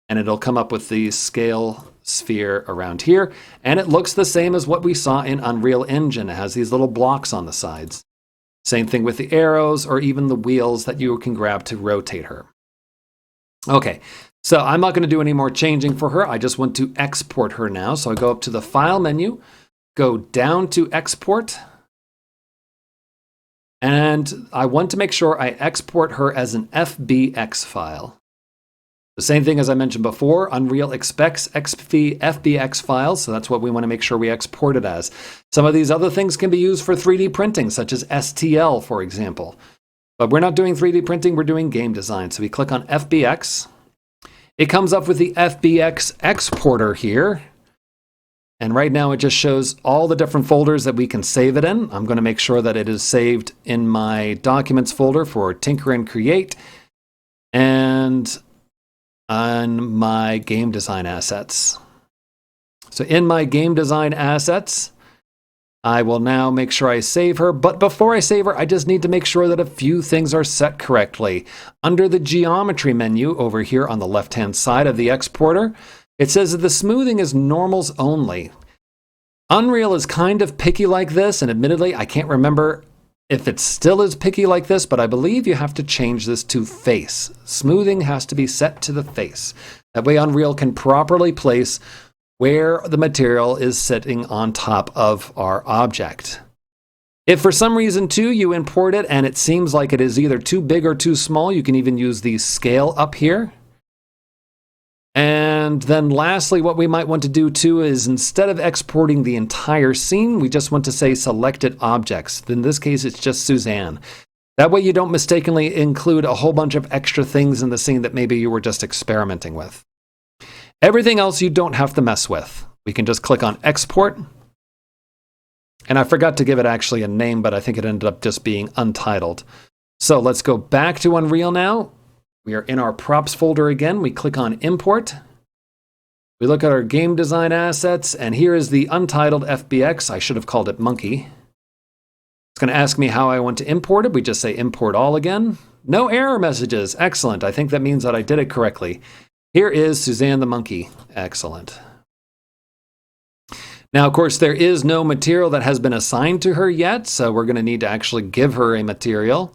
And it'll come up with the scale sphere around here. And it looks the same as what we saw in Unreal Engine. It has these little blocks on the sides. Same thing with the arrows or even the wheels that you can grab to rotate her. Okay, so I'm not going to do any more changing for her. I just want to export her now. So I go up to the File menu, go down to Export. And I want to make sure I export her as an FBX file. The same thing as I mentioned before, Unreal expects FBX files, so that's what we want to make sure we export it as. Some of these other things can be used for 3D printing, such as STL, for example. But we're not doing 3D printing, we're doing game design. So we click on FBX. It comes up with the FBX exporter here. And right now it just shows all the different folders that we can save it in. I'm going to make sure that it is saved in my Documents folder for Tinker and Create. And on my game design assets. So in my game design assets, I will now make sure I save her. But before I save her, I just need to make sure that a few things are set correctly. Under the geometry menu over here on the left-hand side of the exporter, it says that the smoothing is normals only. Unreal is kind of picky like this, and admittedly, I can't remember if it still is picky like this, but I believe you have to change this to face. Smoothing has to be set to the face. That way Unreal can properly place where the material is sitting on top of our object. If for some reason too you import it and it seems like it is either too big or too small, you can even use the scale up here. And then lastly, what we might want to do too is instead of exporting the entire scene, we just want to say selected objects. In this case, it's just Suzanne. That way you don't mistakenly include a whole bunch of extra things in the scene that maybe you were just experimenting with. Everything else you don't have to mess with. We can just click on export. And I forgot to give it actually a name, but I think it ended up just being Untitled. So let's go back to Unreal now. We are in our props folder again. We click on import. We look at our game design assets, and here is the Untitled FBX. I should have called it Monkey. It's going to ask me how I want to import it. We just say import all again. No error messages. Excellent. I think that means that I did it correctly. Here is Suzanne the Monkey. Excellent. Now, of course, there is no material that has been assigned to her yet, so we're going to need to actually give her a material.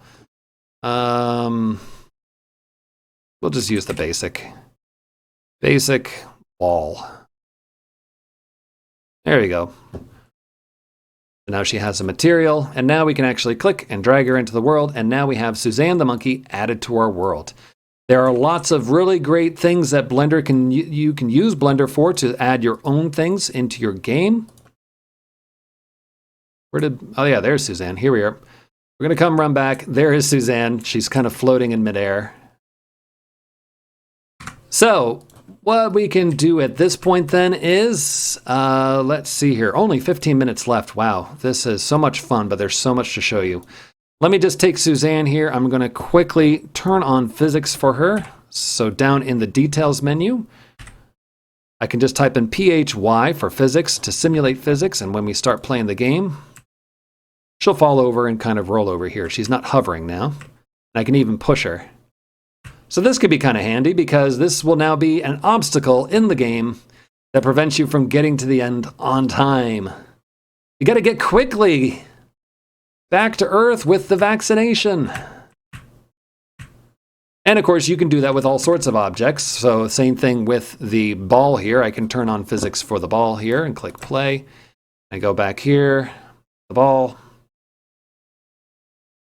We'll just use the basic wall. There you go. Now she has a material, and now we can actually click and drag her into the world, and now we have Suzanne the Monkey added to our world. There are lots of really great things that Blender you can use Blender for to add your own things into your game. Oh yeah, there's Suzanne. Here we are. We're going to come run back. There is Suzanne. She's kind of floating in midair. So what we can do at this point then is, let's see here, only 15 minutes left. Wow, this is so much fun, but there's so much to show you. Let me just take Suzanne here. I'm going to quickly turn on physics for her. So down in the details menu, I can just type in PHY for physics to simulate physics, and when we start playing the game, she'll fall over and kind of roll over here. She's not hovering now. And I can even push her. So this could be kind of handy because this will now be an obstacle in the game that prevents you from getting to the end on time. You got to get quickly back to Earth with the vaccination. And of course, you can do that with all sorts of objects. So same thing with the ball here. I can turn on physics for the ball here and click play. I go back here, the ball,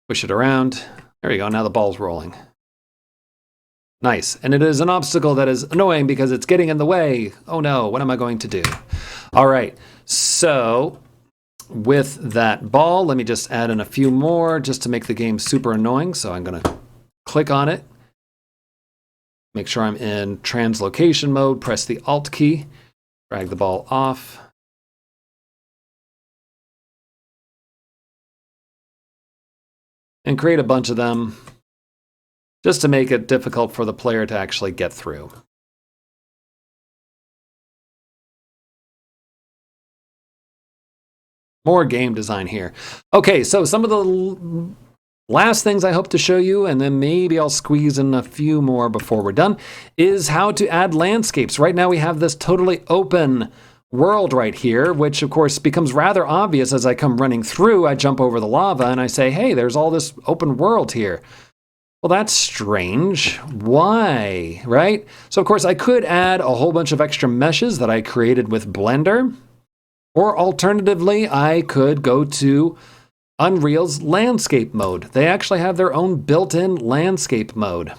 push it around. There you go. Now the ball's rolling. Nice. And it is an obstacle that is annoying because it's getting in the way. Oh no, what am I going to do? All right. So with that ball, let me just add in a few more just to make the game super annoying. So I'm going to click on it. Make sure I'm in translocation mode. Press the Alt key. Drag the ball off. And create a bunch of them, just to make it difficult for the player to actually get through. More game design here. Okay, so some of the last things I hope to show you, and then maybe I'll squeeze in a few more before we're done, is how to add landscapes. Right now we have this totally open world right here, which of course becomes rather obvious as I come running through. I jump over the lava and I say, hey, there's all this open world here. Well, that's strange. Why, right? So of course I could add a whole bunch of extra meshes that I created with Blender, or alternatively, I could go to Unreal's landscape mode. They actually have their own built-in landscape mode.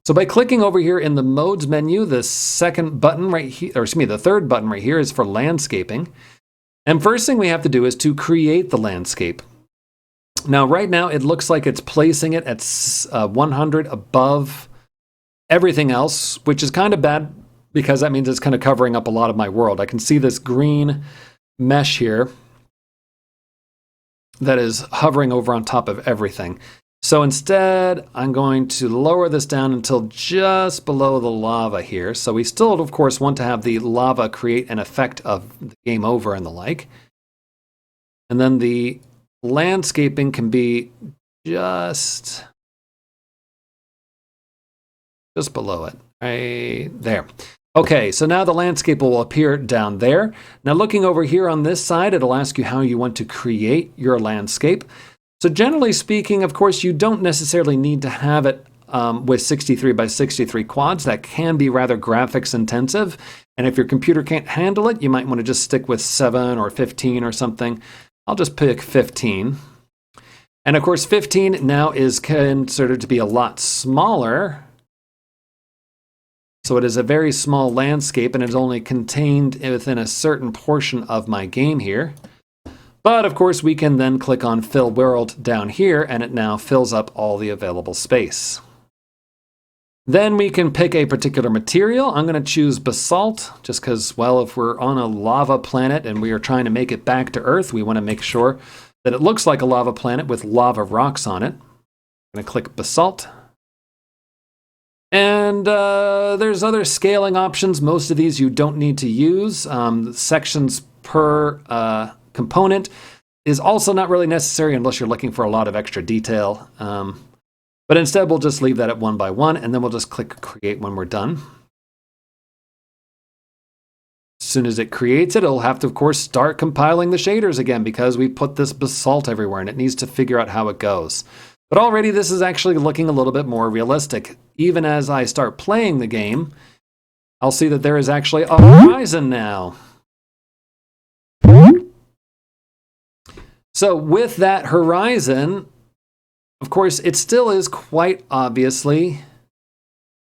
So by clicking over here in the modes menu, the second button right here, or excuse me, the third button right here is for landscaping. And first thing we have to do is to create the landscape. Now, right now, it looks like it's placing it at 100 above everything else, which is kind of bad because that means it's kind of covering up a lot of my world. I can see this green mesh here that is hovering over on top of everything. So instead, I'm going to lower this down until just below the lava here. So we still, of course, want to have the lava create an effect of the game over and the like. And then the landscaping can be just below it, right there. Okay, so now the landscape will appear down there. Now looking over here on this side, it'll ask you how you want to create your landscape. So generally speaking, of course, you don't necessarily need to have it with 63 by 63 quads. That can be rather graphics intensive. And if your computer can't handle it, you might want to just stick with 7 or 15 or something. I'll just pick 15. And of course, 15 now is considered to be a lot smaller So it is a very small landscape and it's only contained within a certain portion of my game here. But of course we can then click on Fill World down here and it now fills up all the available space. Then we can pick a particular material. I'm going to choose basalt just because, well, if we're on a lava planet and we are trying to make it back to Earth, we want to make sure that it looks like a lava planet with lava rocks on it. I'm going to click basalt. And there's other scaling options. Most of these you don't need to use. Sections per component is also not really necessary unless you're looking for a lot of extra detail. But instead, we'll just leave that at 1 by 1, and then we'll just click Create when we're done. As soon as it creates it, it'll have to, of course, start compiling the shaders again because we put this basalt everywhere, and it needs to figure out how it goes. But already this is actually looking a little bit more realistic. Even as I start playing the game, I'll see that there is actually a horizon now. So with that horizon, of course, it still is quite obviously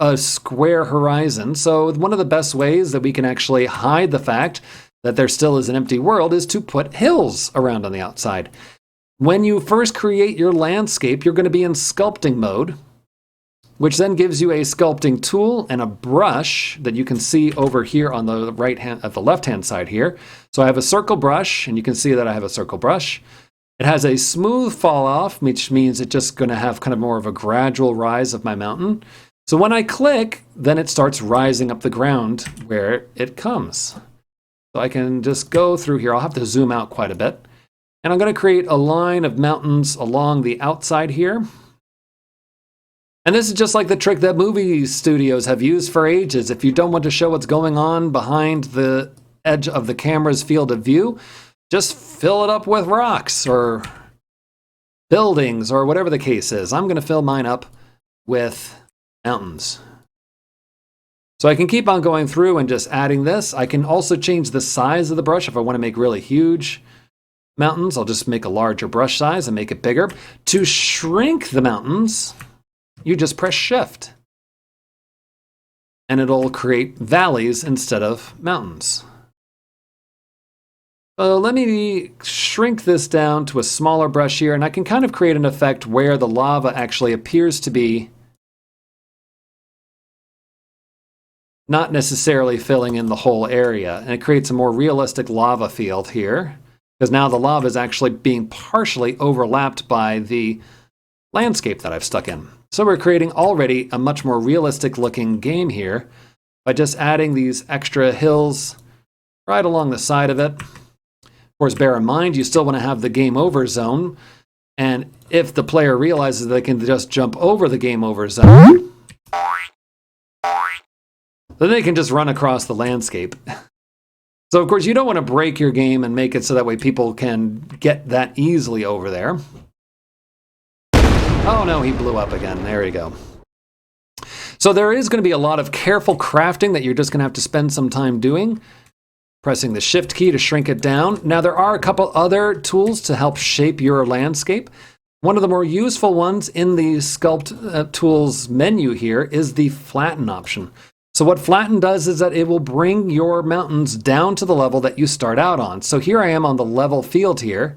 a square horizon. So one of the best ways that we can actually hide the fact that there still is an empty world is to put hills around on the outside. When you first create your landscape, you're going to be in sculpting mode, which then gives you a sculpting tool and a brush that you can see over here on the left-hand side here. So I have a circle brush, and you can see that I have a circle brush. It has a smooth fall off, which means it's just going to have kind of more of a gradual rise of my mountain. So when I click, then it starts rising up the ground where it comes. So I can just go through here. I'll have to zoom out quite a bit. And I'm going to create a line of mountains along the outside here. And this is just like the trick that movie studios have used for ages. If you don't want to show what's going on behind the edge of the camera's field of view, just fill it up with rocks or buildings or whatever the case is. I'm going to fill mine up with mountains. So I can keep on going through and just adding this. I can also change the size of the brush if I want to make really huge mountains. I'll just make a larger brush size and make it bigger. To shrink the mountains, you just press Shift. And it'll create valleys instead of mountains. Let me shrink this down to a smaller brush here, and I can kind of create an effect where the lava actually appears to be not necessarily filling in the whole area. And it creates a more realistic lava field here, because now the lava is actually being partially overlapped by the landscape that I've stuck in. So we're creating already a much more realistic looking game here by just adding these extra hills right along the side of it. Of course, bear in mind, you still want to have the game over zone. And if the player realizes they can just jump over the game over zone, then they can just run across the landscape. So, of course, you don't want to break your game and make it so that way people can get that easily over there. Oh, no, he blew up again. There you go. So there is going to be a lot of careful crafting that you're just going to have to spend some time doing. Pressing the Shift key to shrink it down. Now, there are a couple other tools to help shape your landscape. One of the more useful ones in the Sculpt Tools menu here is the Flatten option. So what Flatten does is that it will bring your mountains down to the level that you start out on. So here I am on the level field here.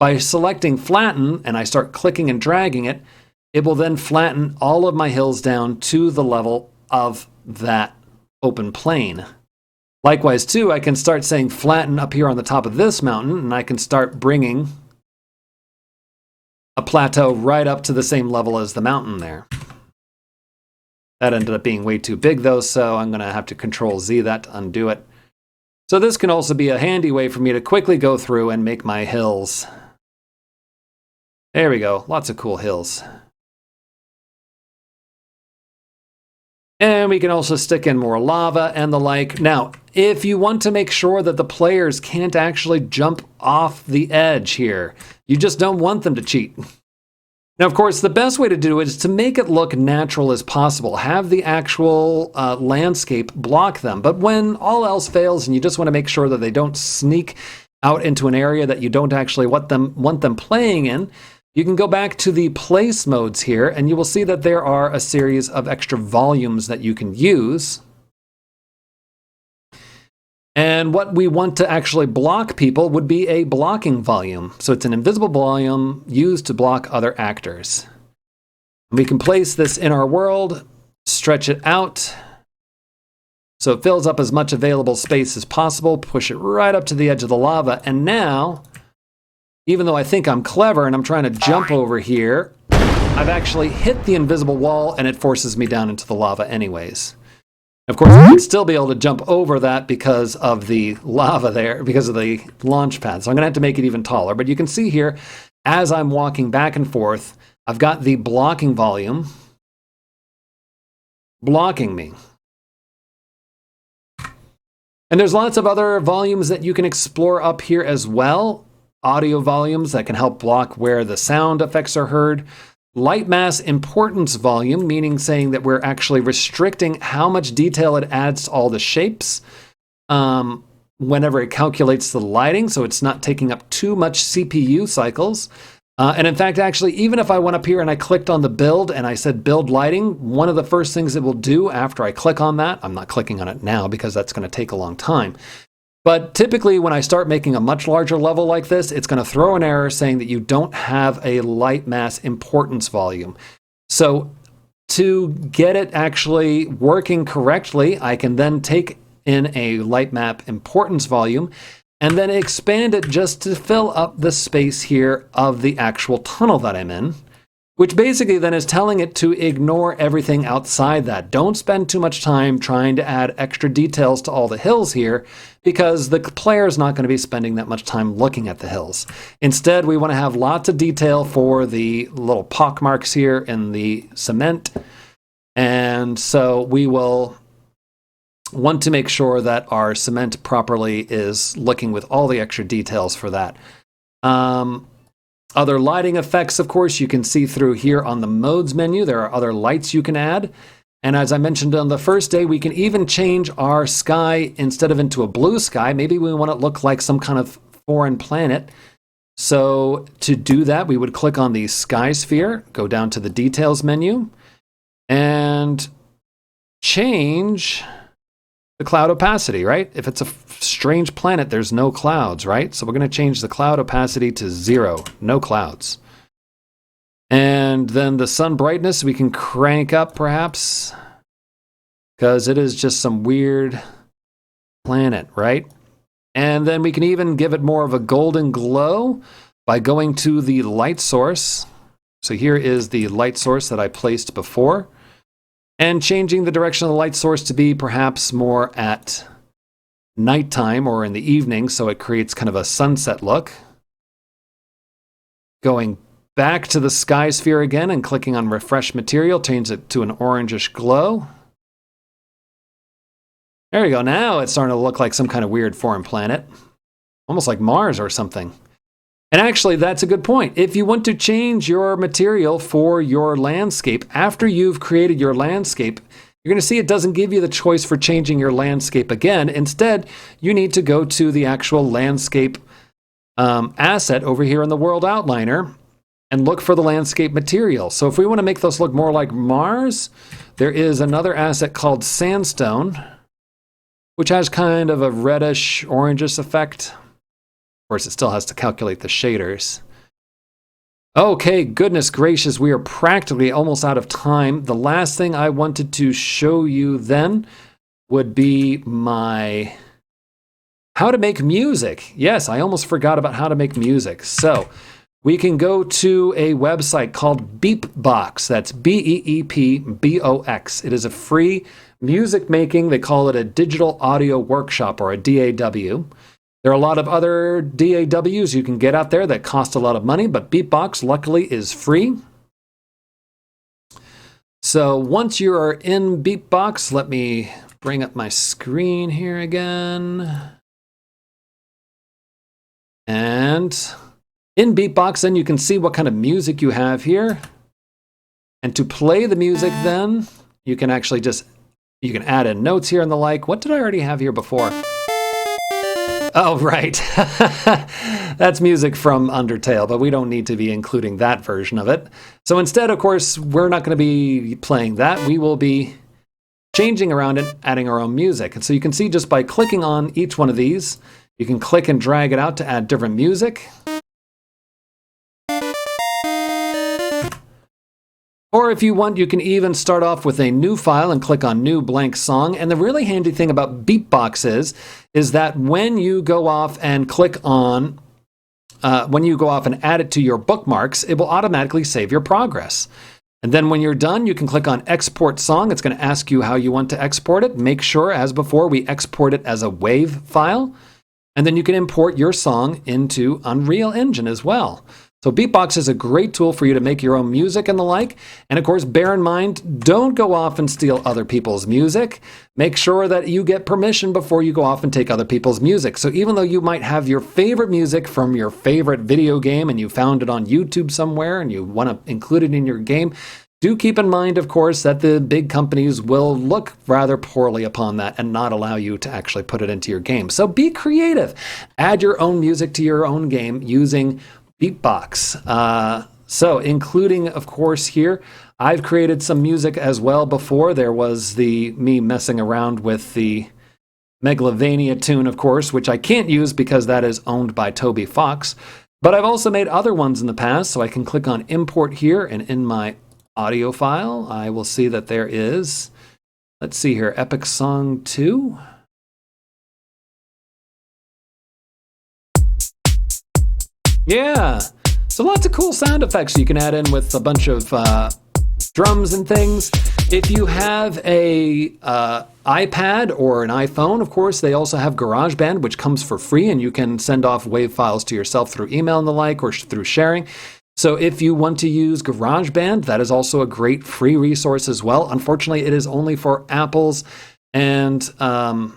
By selecting Flatten, and I start clicking and dragging it, it will then flatten all of my hills down to the level of that open plane. Likewise, too, I can start saying flatten up here on the top of this mountain, and I can start bringing a plateau right up to the same level as the mountain there. That ended up being way too big, though, so I'm going to have to Control-Z that to undo it. So this can also be a handy way for me to quickly go through and make my hills. There we go. Lots of cool hills. And we can also stick in more lava and the like. Now, if you want to make sure that the players can't actually jump off the edge here, you just don't want them to cheat. Now, of course, the best way to do it is to make it look natural as possible. Have the actual landscape block them. But when all else fails and you just want to make sure that they don't sneak out into an area that you don't actually want them playing in, you can go back to the place modes here, and you will see that there are a series of extra volumes that you can use. And what we want to actually block people would be a blocking volume. So it's an invisible volume used to block other actors. We can place this in our world, stretch it out, so it fills up as much available space as possible, push it right up to the edge of the lava. And now, even though I think I'm clever and I'm trying to jump over here, I've actually hit the invisible wall and it forces me down into the lava anyways. Of course, I would still be able to jump over that because of the lava there, because of the launch pad. So I'm going to have to make it even taller. But you can see here, as I'm walking back and forth, I've got the blocking volume blocking me. And there's lots of other volumes that you can explore up here as well. Audio volumes that can help block where the sound effects are heard. Light mass importance volume, meaning saying that we're actually restricting how much detail it adds to all the shapes whenever it calculates the lighting, so it's not taking up too much CPU cycles. And in fact, actually, even if I went up here and I clicked on the build and I said build lighting, one of the first things it will do after I click on that, I'm not clicking on it now because that's going to take a long time. But typically when I start making a much larger level like this, it's going to throw an error saying that you don't have a light mass importance volume. So to get it actually working correctly, I can then take in a light map importance volume and then expand it just to fill up the space here of the actual tunnel that I'm in, which basically then is telling it to ignore everything outside that. Don't spend too much time trying to add extra details to all the hills here, because the player is not going to be spending that much time looking at the hills. Instead, we want to have lots of detail for the little pock marks here in the cement. And so we will want to make sure that our cement properly is looking with all the extra details for that. Other lighting effects, of course, you can see through here on the modes menu. There are other lights you can add. And as I mentioned on the first day, we can even change our sky instead of into a blue sky. Maybe we want it to look like some kind of foreign planet. So to do that, we would click on the sky sphere, go down to the details menu, and change the cloud opacity, right? If it's a strange planet, there's no clouds, right? So we're going to change the cloud opacity to 0, no clouds. And then the sun brightness, we can crank up perhaps, because it is just some weird planet, right? And then we can even give it more of a golden glow by going to the light source. So here is the light source that I placed before, and changing the direction of the light source to be perhaps more at nighttime or in the evening, so it creates kind of a sunset look. Going back to the sky sphere again and clicking on refresh material, change it to an orangish glow. There you go. Now it's starting to look like some kind of weird foreign planet, almost like Mars or something. And actually, that's a good point. If you want to change your material for your landscape, after you've created your landscape, you're going to see it doesn't give you the choice for changing your landscape again. Instead, you need to go to the actual landscape asset over here in the World Outliner and look for the landscape material. So if we want to make those look more like Mars, there is another asset called Sandstone, which has kind of a reddish, orangish effect. Of course, it still has to calculate the shaders. Okay, goodness gracious, we are practically almost out of time. The last thing I wanted to show you then would be my how to make music. Yes, I almost forgot about how to make music. So we can go to a website called Beatbox. That's Beepbox. It is a free music making, they call it a digital audio workshop or a DAW. There are a lot of other DAWs you can get out there that cost a lot of money, but Beatbox, luckily, is free. So once you are in Beatbox, let me bring up my screen here again. And in Beatbox, then you can see what kind of music you have here. And to play the music then, you can actually you can add in notes here and the like. What did I already have here before? Oh, right. That's music from Undertale, but we don't need to be including that version of it. So instead, of course, we're not going to be playing that. We will be changing around and adding our own music. And so you can see just by clicking on each one of these, you can click and drag it out to add different music. Or if you want, you can even start off with a new file and click on New Blank Song. And the really handy thing about Beatbox is that when you go off and click on, when you go off and add it to your bookmarks, it will automatically save your progress. And then when you're done, you can click on Export Song. It's going to ask you how you want to export it. Make sure, as before, we export it as a WAV file. And then you can import your song into Unreal Engine as well. So Beatbox is a great tool for you to make your own music and the like. And of course, bear in mind, don't go off and steal other people's music. Make sure that you get permission before you go off and take other people's music. So even though you might have your favorite music from your favorite video game and you found it on YouTube somewhere and you want to include it in your game, do keep in mind, of course, that the big companies will look rather poorly upon that and not allow you to actually put it into your game. So be creative. Add your own music to your own game using Beatbox. So including, of course, here, I've created some music as well before. There was me messing around with the Megalovania tune, of course, which I can't use because that is owned by Toby Fox. But I've also made other ones in the past, so I can click on Import here, and in my audio file, I will see that there is, let's see here, Epic Song 2. Yeah, so lots of cool sound effects you can add in with a bunch of drums and things. If you have a iPad or an iPhone, of course, they also have GarageBand, which comes for free, and you can send off WAV files to yourself through email and the like, or through sharing. So if you want to use GarageBand, that is also a great free resource as well. Unfortunately, it is only for Apples and Macs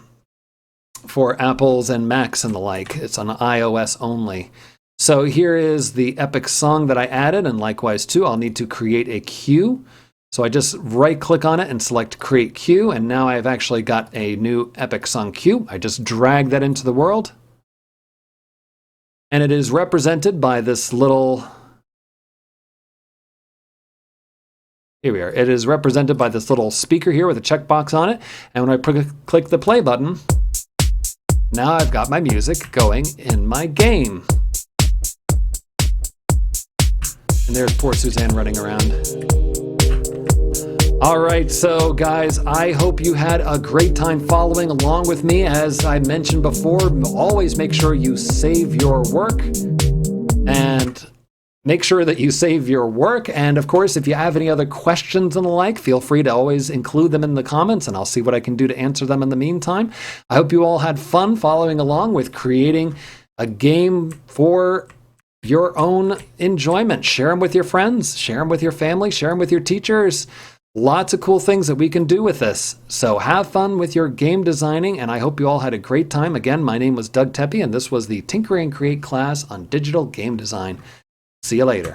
and the like. It's on iOS only. So here is the Epic Song that I added, and likewise too, I'll need to create a cue. So I just right-click on it and select Create Cue, and now I've actually got a new Epic Song cue. I just drag that into the world, and it is represented by this little... Here we are. It is represented by this little speaker here with a checkbox on it, and when I click the play button, now I've got my music going in my game. And there's poor Suzanne running around. All right, so guys, I hope you had a great time following along with me. As I mentioned before, always make sure you save your work. And make sure that you save your work. And of course, if you have any other questions and the like, feel free to always include them in the comments, and I'll see what I can do to answer them in the meantime. I hope you all had fun following along with creating a game for your own enjoyment. Share them with your friends, share them with your family, share them with your teachers. Lots of cool things that we can do with this. So have fun with your game designing, and I hope you all had a great time. Again, my name was Doug Tepe, and this was the Tinker and Create class on digital game design. See you later.